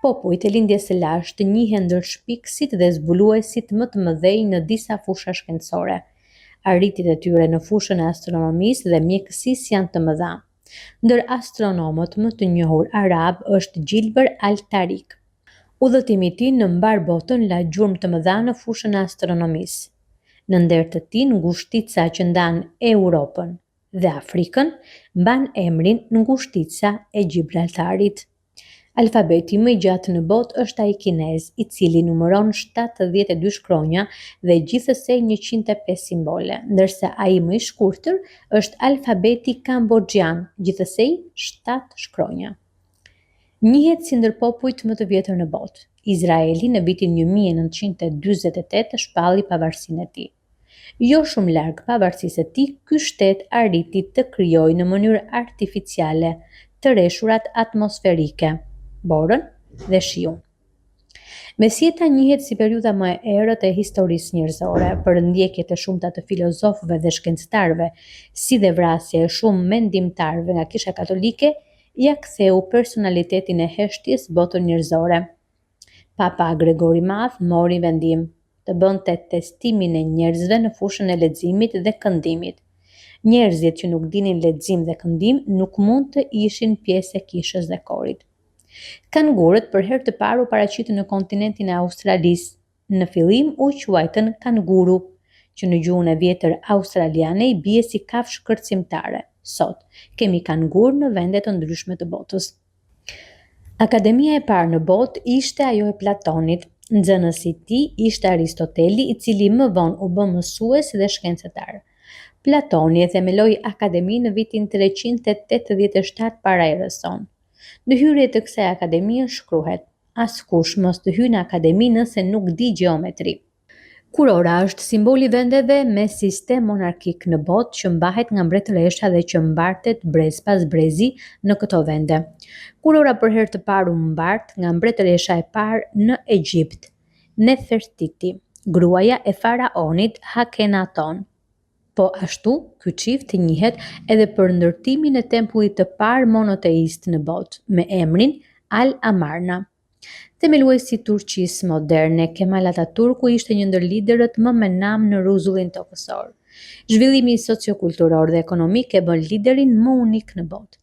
Popujt e lindjes së lashtë njihen ndër shpikësit dhe zbuluesit më të mëdhenj në disa fusha shkencore. Arritjet e tyre në fushën e astronomisë dhe mjekësisë janë të mëdha. Ndër astronomët më të njohur arab është Gilber Al-Tariq. Udhëtimi i tij në mbar botën la gjurmë të mëdha në fushën e astronomisë. Në nder të tij, ngushtica që ndan Europën dhe Afrikën mban emrin ngushtica e Gibraltarit. Alfabeti më i gjatë në botë është ai kinez, i cili numëron 72 shkronja dhe gjithsej 105 simbole, ndërsa ai më i shkurtër është alfabeti kambodgjan, gjithsej 7 shkronja. Njihet si ndër popujt më të vjetër në botë. Izraeli në vitin 1948 shpalli pavarësinë e tij. Jo shumë larg pavarësisë së tij, ky shtet arriti të krijojë në mënyrë artificiale të rreshurat atmosferike, borën dhe shiun. Mesjeta njihet si periudha më e errët e historisë njerëzore, për ndjekjet e shumta të filozofëve dhe shkencëtarëve, si dhe vrasja e shumë mendimtarëve nga Kisha Katolike, ja ktheu personalitetin e heshtjes botën njerëzore. Papa Gregori i Madh mori vendim të bënte testimin e njerëzve në fushën e leximit dhe këndimit. Njerëzit që nuk dinin lexim dhe këndim nuk mund të ishin pjesë e kishës dhe korit. Kangurët për herë të parë u paraqitën në kontinentin e Australisë. Në fillim u quajtën kanguru, që në gjuhën e vjetër australiane i bie si kafshë kërcimtare. Sot kemi kangur në vende të ndryshme të botës. Akademia e parë në botë ishte ajo e Platonit. Nxënësi i tij ishte Aristoteli, i cili më vonë u bë mësues dhe shkencetar. Platoni e themeloi akademinë në vitin 387 para erës sonë. Në hyrje të kësaj akademie shkruhet: askush mos të hyjë në akademi nëse nuk di gjeometri. Kurora është simboli i vendeve me sistem monarkik në botë që mbahet nga mbretëresha dhe që mbartet brez pas brezi në këto vende. Kurora për herë të parë u mbart nga mbretëresha e parë në Egjipt, Nefertiti, gruaja e faraonit Akhenaton. Po ashtu, ky çift njihet edhe për ndërtimin e tempullit të parë monoteist në botë, me emrin Al-Amarna. Themeluesi i Turqisë moderne, Kemal Atatürku, ishte një ndër liderët më me nam në rrezullin tokësor. Zhvillimi sociokulturor dhe ekonomik e bën liderin më unik në botë.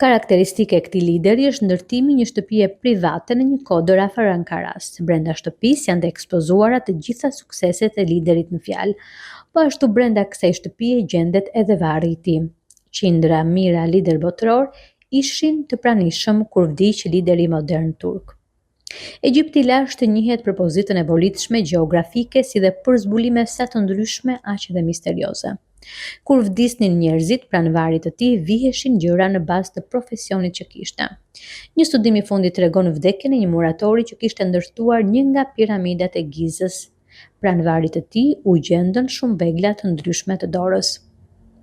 Karakteristike e këtij lideri është ndërtimi një shtëpie private në një kodër afër Ankaras. Brenda shtëpisë janë të ekspozuara të gjitha sukseset e liderit në fjalë. Po ashtu brenda kësaj shtëpie gjendet edhe varri i tij. Qindra mijëra lider botëror ishin të pranishëm kur vdiq lideri modern turk. Egjipti i lashtë njihet për pozitën e volitshme gjeografike si dhe për zbulime sa të ndryshme aq dhe misterioze. Kur vdisnin njerëzit pranë varit të tij, viheshin gjëra në bazë të profesionit që kishte. Një studim i fundit tregon vdekjen e një muratori që kishte ndërtuar një nga piramidat e Gizës. Pranë varit të tij u gjendën shumë begla të ndryshme të dorës.